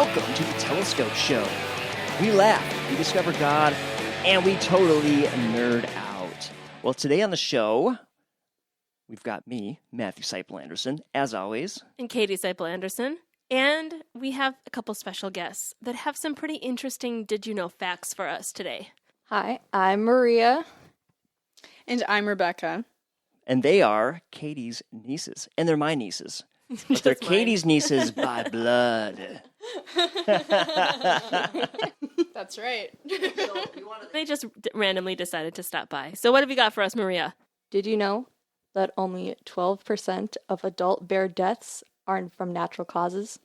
welcome to the Telescope Show. We laugh, we discover God, and we totally nerd out. Well, today on the show, we've got me, Matthew Seipel-Anderson, as always. And Katie Seipel-Anderson. And we have a couple special guests that have some pretty interesting Did You Know facts for us today. Hi, I'm Maria. And I'm Rebecca. And they are Katie's nieces. And they're my nieces. But they're Katie's nieces by blood. That's right. They just randomly decided to stop by. So what have you got for us, Maria? Did you know that only 12% of adult bear deaths aren't from natural causes?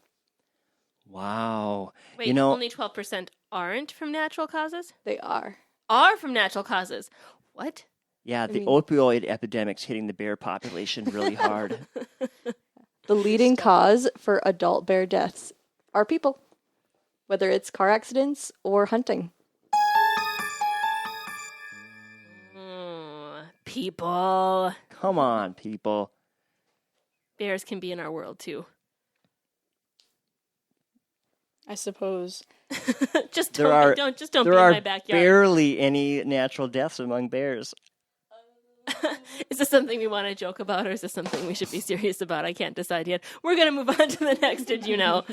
Wow. Wait, only 12% aren't from natural causes? They are. Are from natural causes. What? Yeah, the opioid epidemic's hitting the bear population really hard. The leading cause for adult bear deaths are people, whether it's car accidents or hunting. People. Come on, people. Bears can be in our world, too. I suppose. Just There don't be in my backyard. Barely any natural deaths among bears. Is this something we want to joke about, or is this something we should be serious about? I can't decide yet. We're going to move on to the next Did You Know?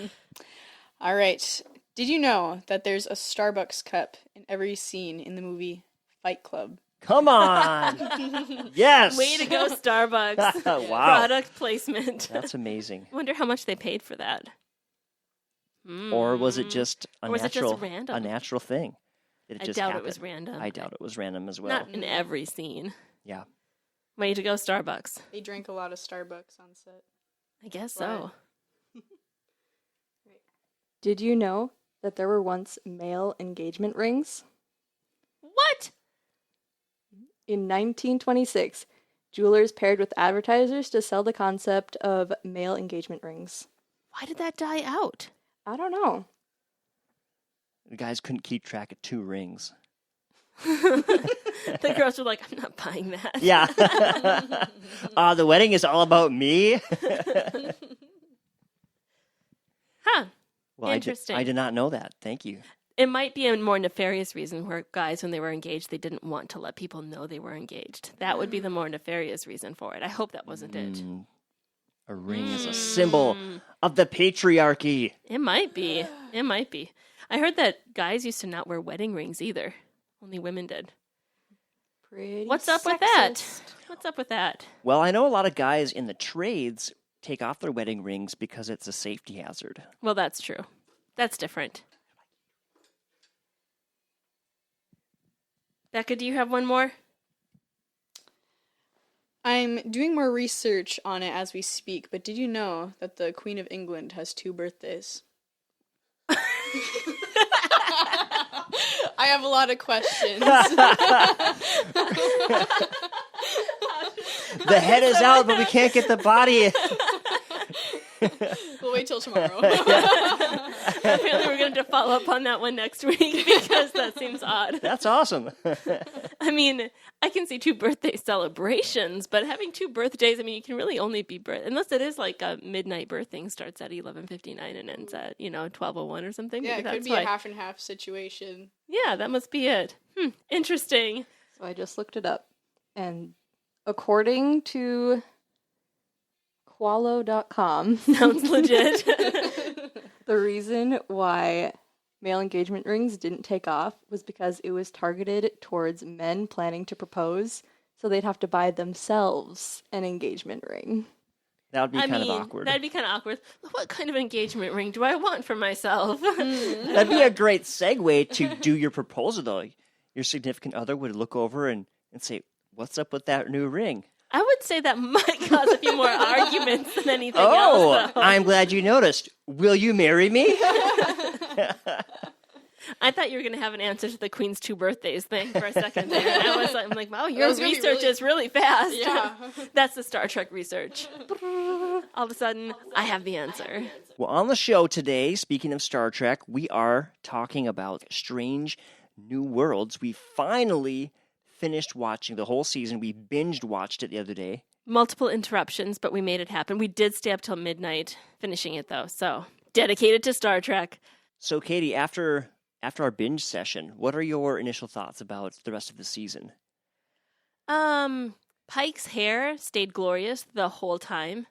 All right. Did you know that there's a Starbucks cup in every scene in the movie Fight Club? Come on! Yes! Way to go, Starbucks. Wow. Product placement. That's amazing. I wonder how much they paid for that. Or was it just a was it just random? a natural thing? Did it I just doubt happen? it was random. I doubt it was random as well. Not in every scene. Yeah. Way to go, Starbucks. They drank a lot of Starbucks on set. I guess so. Did you know that there were once male engagement rings? What? In 1926, jewelers paired with advertisers to sell the concept of male engagement rings. Why did that die out? I don't know. The guys couldn't keep track of 2 rings. The girls were like, I'm not buying that. Yeah. The wedding is all about me? Huh. Well, Interesting. I did not know that. Thank you. It might be a more nefarious reason where guys, when they were engaged, they didn't want to let people know they were engaged. That would be the more nefarious reason for it. I hope that wasn't it. A ring is a symbol of the patriarchy. It might be. It might be. I heard that guys used to not wear wedding rings either. Only women did. Pretty What's up with sexist. that? What's up with that? Well, I know a lot of guys in the trades take off their wedding rings because it's a safety hazard. Well, that's true. That's different. Becca, do you have one more? I'm doing more research on it as we speak, but did you know that the Queen of England has 2 birthdays? I have a lot of questions. The head is out, but we can't get the body. We'll wait till tomorrow. Apparently we're going to follow up on that one next week because that seems odd. That's awesome. I mean, I can see 2 birthday celebrations, but having 2 birthdays, I mean, you can really only be unless it is like a midnight birthing, starts at 11:59 and ends at 12:01 or something. Yeah, Maybe it could that's be why. a half and half situation. Yeah, that must be it. Interesting. So I just looked it up. And according to Qualo.com, Sounds legit. the reason why male engagement rings didn't take off was because it was targeted towards men planning to propose, so they'd have to buy themselves an engagement ring. That would be I kind mean, of awkward. that'd be kind of awkward. What kind of engagement ring do I want for myself? That'd be a great segue to do your proposal, though. Your significant other would look over and say, "What's up with that new ring?" I would say that might cause a few more arguments than anything Oh, else. Though. I'm glad you noticed. Will you marry me? I thought you were going to have an answer to the Queen's 2 birthdays thing for a second there. And I'm like, wow, your was gonna be research really- is really fast. Yeah. That's the Star Trek research. All of a sudden, I have the answer. Well, on the show today, speaking of Star Trek, we are talking about Strange New Worlds. We finally finished watching the whole season. We binged watched it the other day. Multiple interruptions, but we made it happen. We did stay up till midnight finishing it, though. So dedicated to Star Trek. So, Katie, after our binge session, what are your initial thoughts about the rest of the season? Pike's hair stayed glorious the whole time.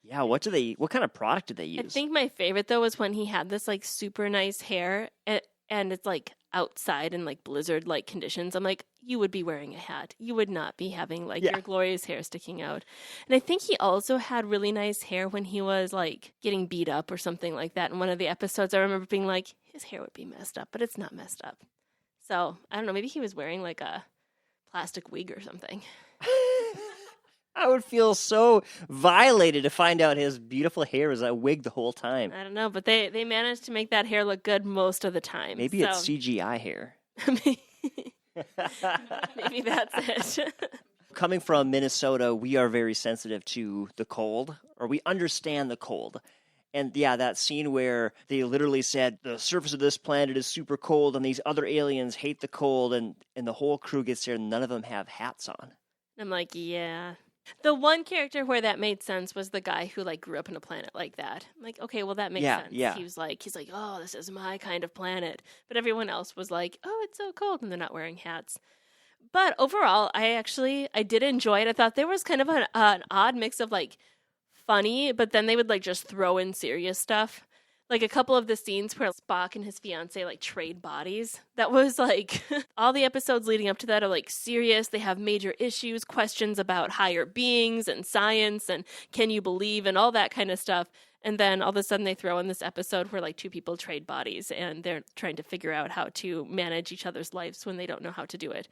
Yeah, what kind of product did they use? I think my favorite though was when he had this like super nice hair and it's like outside in like blizzard like conditions. I'm like, you would be wearing a hat. You would not be having like your glorious hair sticking out. And I think he also had really nice hair when he was like getting beat up or something like that. In one of the episodes, I remember being like, his hair would be messed up, but it's not messed up. So I don't know, maybe he was wearing like a plastic wig or something. I would feel so violated to find out his beautiful hair was a wig the whole time. I don't know, but they managed to make that hair look good most of the time. Maybe it's CGI hair. Maybe that's it. Coming from Minnesota, we are very sensitive to the cold, or we understand the cold. And yeah, that scene where they literally said the surface of this planet is super cold and these other aliens hate the cold, and the whole crew gets there and none of them have hats on. I'm like, yeah. The one character where that made sense was the guy who like grew up in a planet like that. I'm like, okay, well that makes sense. Yeah. He's like, oh, this is my kind of planet. But everyone else was like, oh, it's so cold, and they're not wearing hats. But overall, I did enjoy it. I thought there was kind of an odd mix of like funny, but then they would like just throw in serious stuff. Like a couple of the scenes where Spock and his fiance like trade bodies. That was like all the episodes leading up to that are like serious. They have major issues, questions about higher beings and science and can you believe and all that kind of stuff. And then all of a sudden they throw in this episode where like two people trade bodies and they're trying to figure out how to manage each other's lives when they don't know how to do it.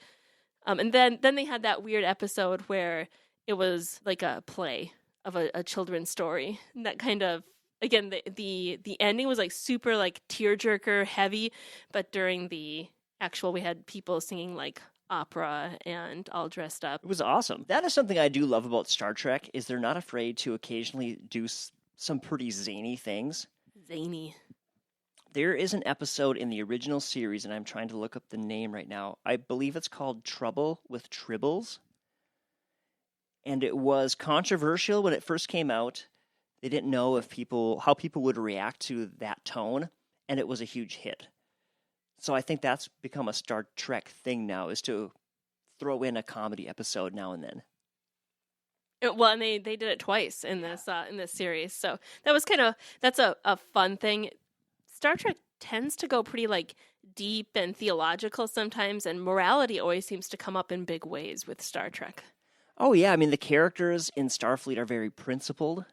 And then they had that weird episode where it was like a play of a children's story. And that kind of, again, the ending was like super like tearjerker heavy, but during the actual we had people singing like opera and all dressed up. It was awesome. That is something I do love about Star Trek, is they're not afraid to occasionally do some pretty zany things. Zany. There is an episode in the original series, and I'm trying to look up the name right now. I believe it's called Trouble with Tribbles. And it was controversial when it first came out. They didn't know how people would react to that tone, and it was a huge hit. So I think that's become a Star Trek thing now, is to throw in a comedy episode now and then. Well, and they did it twice in this series, so that's a fun thing. Star Trek tends to go pretty like deep and theological sometimes, and morality always seems to come up in big ways with Star Trek. Oh yeah, I mean the characters in Starfleet are very principled,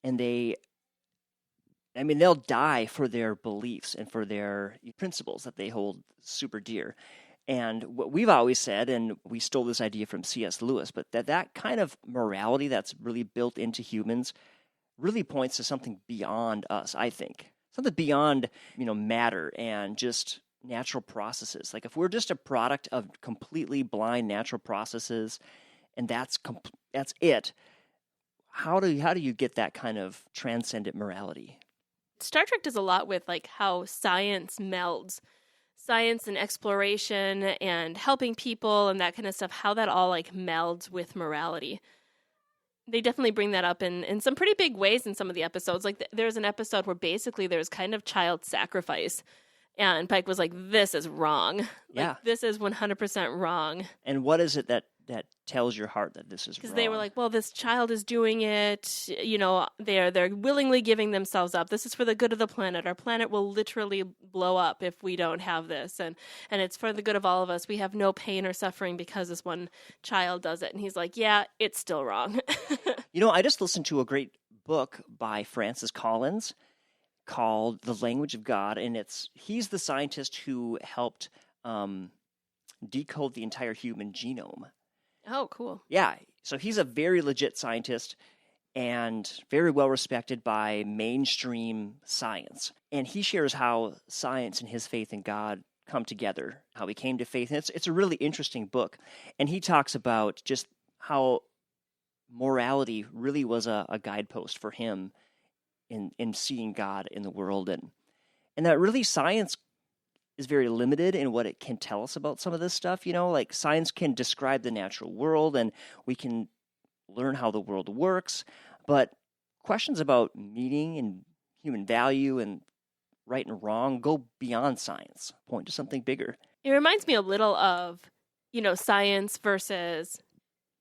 and they'll die for their beliefs and for their principles that they hold super dear. And what we've always said, and we stole this idea from C.S. Lewis, but that kind of morality that's really built into humans really points to something beyond us, I think. Something beyond, matter and just natural processes. Like if we're just a product of completely blind natural processes, and that's it, how do you get that kind of transcendent morality? Star Trek does a lot with like how science melds. Science and exploration and helping people and that kind of stuff, how that all like melds with morality. They definitely bring that up in some pretty big ways in some of the episodes. Like there's an episode where basically there's kind of child sacrifice. And Pike was like, this is wrong. Yeah. Like, this is 100% wrong. And what is it that tells your heart that this is wrong? Because they were like, well, this child is doing it. They're willingly giving themselves up. This is for the good of the planet. Our planet will literally blow up if we don't have this. And it's for the good of all of us. We have no pain or suffering because this one child does it. And he's like, yeah, it's still wrong. I just listened to a great book by Francis Collins called The Language of God. And he's the scientist who helped decode the entire human genome. Oh, cool. Yeah. So he's a very legit scientist and very well respected by mainstream science. And he shares how science and his faith in God come together, how he came to faith. And it's a really interesting book. And he talks about just how morality really was a guidepost for him in seeing God in the world. And that really science is very limited in what it can tell us about some of this stuff. Like science can describe the natural world and we can learn how the world works, but questions about meaning and human value and right and wrong, go beyond science, point to something bigger. It reminds me a little of, science versus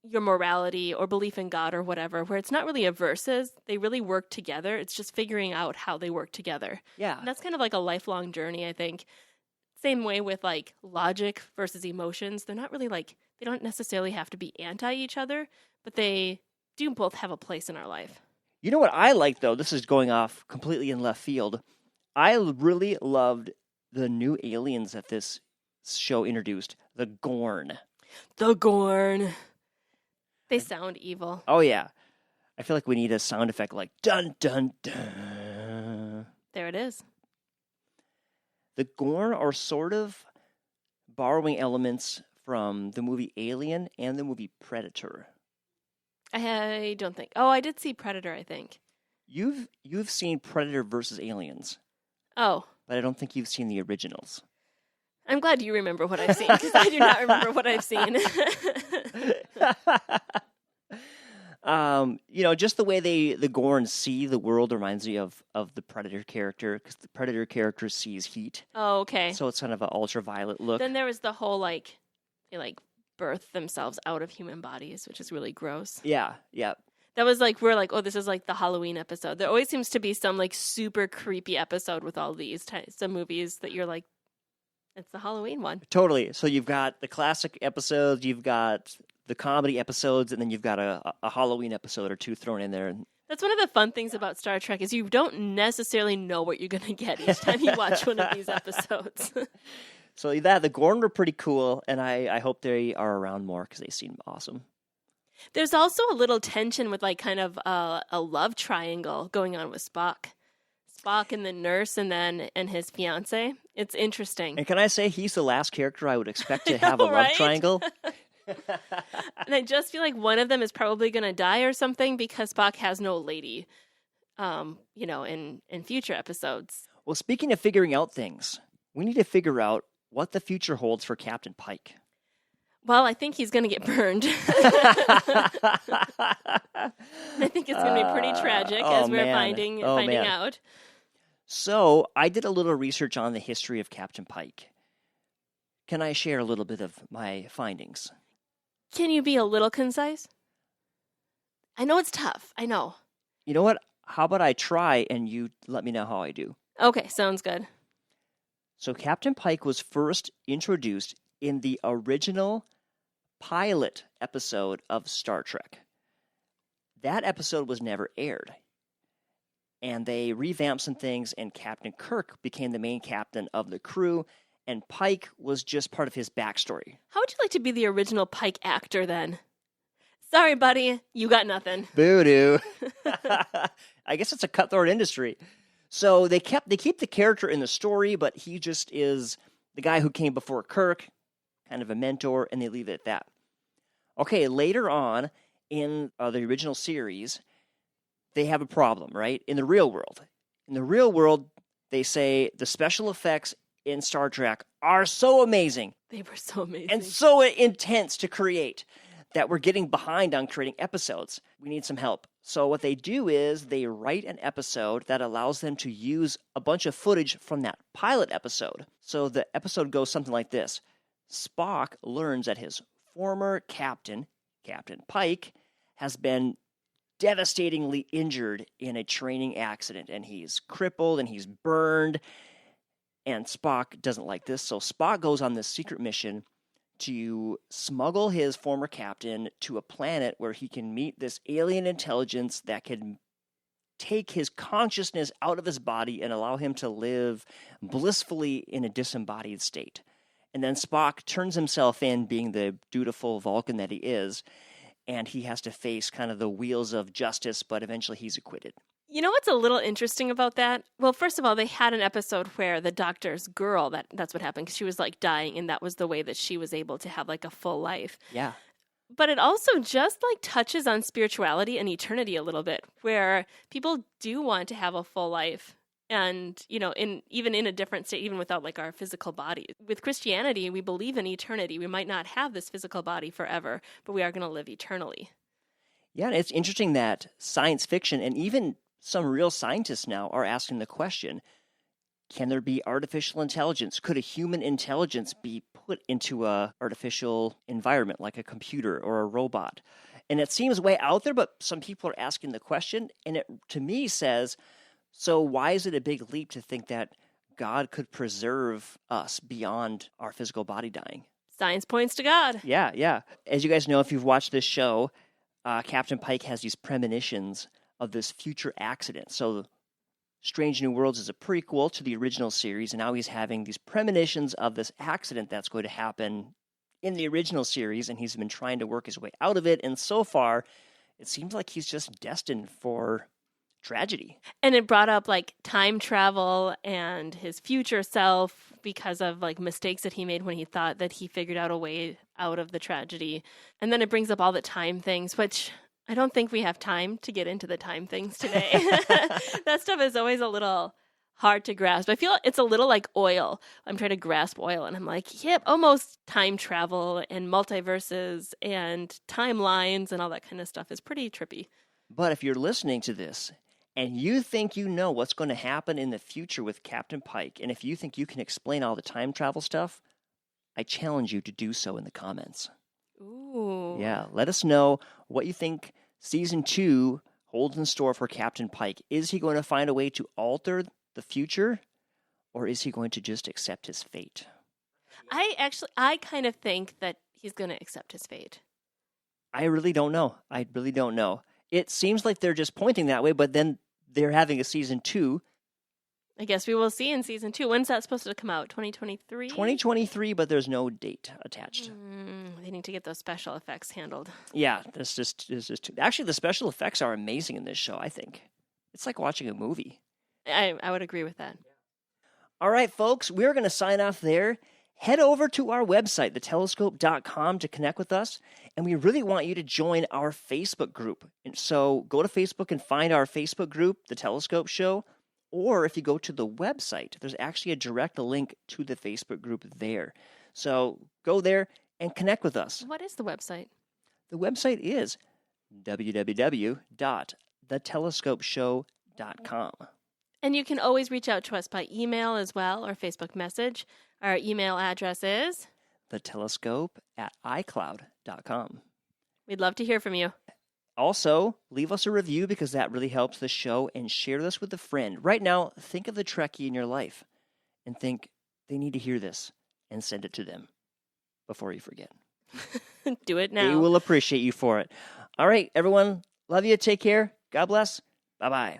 your morality or belief in God or whatever, where it's not really a versus. They really work together. It's just figuring out how they work together. Yeah. And that's kind of like a lifelong journey, I think. Same way with like logic versus emotions. They're not really like, they don't necessarily have to be anti each other, but they do both have a place in our life. You know what I like, though? This is going off completely in left field. I really loved the new aliens that this show introduced, the Gorn. The Gorn. They sound evil. Oh, yeah. I feel like we need a sound effect like dun, dun, dun. There it is. The Gorn are sort of borrowing elements from the movie Alien and the movie Predator. I don't think. Oh, I did see Predator, I think. You've seen Predator versus Aliens, Oh. but I don't think you've seen the originals. I'm glad you remember what I've seen, because I do not remember what I've seen. Just the way the Gorn see the world reminds me of the Predator character, because the Predator character sees heat. Oh, okay. So it's kind of an ultraviolet look. Then there was the whole, they birth themselves out of human bodies, which is really gross. Yeah. That was we're like, oh, this is like the Halloween episode. There always seems to be some super creepy episode with all these types of movies that you're like, it's the Halloween one. Totally. So you've got the classic episodes, you've got the comedy episodes, and then you've got a Halloween episode or two thrown in there. That's one of the fun things about Star Trek is you don't necessarily know what you're going to get each time you watch one of these episodes. So the Gorn were pretty cool, and I hope they are around more because they seem awesome. There's also a little tension with kind of a love triangle going on with Spock. Spock and the nurse and his fiance. It's interesting. And can I say he's the last character I would expect to have a love right? triangle? And I just feel like one of them is probably going to die or something because Spock has no lady, in future episodes. Well, speaking of figuring out things, we need to figure out what the future holds for Captain Pike. Well, I think he's going to get burned. I think it's going to be pretty tragic as we're finding out. So, I did a little research on the history of Captain Pike. Can I share a little bit of my findings? Can you be a little concise? I know it's tough. I know. You know what? How about I try and you let me know how I do? Okay, sounds good. So, Captain Pike was first introduced in the original pilot episode of Star Trek. That episode was never aired. And they revamped some things, and Captain Kirk became the main captain of the crew, and Pike was just part of his backstory. How would you like to be the original Pike actor then? Sorry, buddy, you got nothing. Boo-doo. I guess it's a cutthroat industry. So they keep the character in the story, but he just is the guy who came before Kirk, kind of a mentor, and they leave it at that. Okay, later on in the original series, they have a problem, right? In the real world. In the real world, they say the special effects in Star Trek are so amazing. They were so amazing. And so intense to create that we're getting behind on creating episodes. We need some help. So what they do is they write an episode that allows them to use a bunch of footage from that pilot episode. So the episode goes something like this. Spock learns that his former captain, Captain Pike, has been devastatingly injured in a training accident, and he's crippled and he's burned, and Spock doesn't like this. So Spock goes on this secret mission to smuggle his former captain to a planet where he can meet this alien intelligence that can take his consciousness out of his body and allow him to live blissfully in a disembodied state. And then Spock turns himself in, being the dutiful Vulcan that he is, and he has to face kind of the wheels of justice, but eventually he's acquitted. You know what's a little interesting about that? Well, first of all, they had an episode where the doctor's girl, that's what happened, because she was dying, and that was the way that she was able to have a full life. Yeah. But it also just touches on spirituality and eternity a little bit, where people do want to have a full life. And, even in a different state, even without our physical body. With Christianity, we believe in eternity. We might not have this physical body forever, but we are going to live eternally. Yeah, and it's interesting that science fiction and even some real scientists now are asking the question, Can there be artificial intelligence? Could a human intelligence be put into a artificial environment like a computer or a robot? And it seems way out there, but some people are asking the question, and it to me says, so why is it a big leap to think that God could preserve us beyond our physical body dying? Science points to God. Yeah. As you guys know, if you've watched this show, Captain Pike has these premonitions of this future accident. So Strange New Worlds is a prequel to the original series, and now he's having these premonitions of this accident that's going to happen in the original series, and he's been trying to work his way out of it, and so far, it seems like he's just destined for tragedy. And it brought up like time travel and his future self because of like mistakes that he made when he thought that he figured out a way out of the tragedy. And then it brings up all the time things, which I don't think we have time to get into the time things today. That stuff is always a little hard to grasp. I feel it's a little like oil. I'm trying to grasp oil and I'm like, yep, almost time travel and multiverses and timelines and all that kind of stuff is pretty trippy. But if you're listening to this and you think you know what's going to happen in the future with Captain Pike, and if you think you can explain all the time travel stuff, I challenge you to do so in the comments. Ooh. Yeah, let us know what you think Season 2 holds in store for Captain Pike. Is he going to find a way to alter the future, or is he going to just accept his fate? I kind of think that he's going to accept his fate. I really don't know. It seems like they're just pointing that way, but then they're having a Season 2. I guess we will see in Season 2. When's that supposed to come out? 2023? 2023, but there's no date attached. They need to get those special effects handled. Yeah, there's just actually, the special effects are amazing in this show, I think. It's like watching a movie. I would agree with that. All right, folks, we're going to sign off there. Head over to our website, thetelescope.com, to connect with us, and we really want you to join our Facebook group. And so go to Facebook and find our Facebook group, The Telescope Show, or if you go to the website, there's actually a direct link to the Facebook group there. So go there and connect with us. What is the website? The website is www.thetelescopeshow.com. And you can always reach out to us by email as well or Facebook message. Our email address is thetelescope@icloud.com. We'd love to hear from you. Also, leave us a review because that really helps the show, and share this with a friend. Right now, think of the Trekkie in your life and think they need to hear this, and send it to them before you forget. Do it now. They will appreciate you for it. All right, everyone. Love you. Take care. God bless. Bye-bye.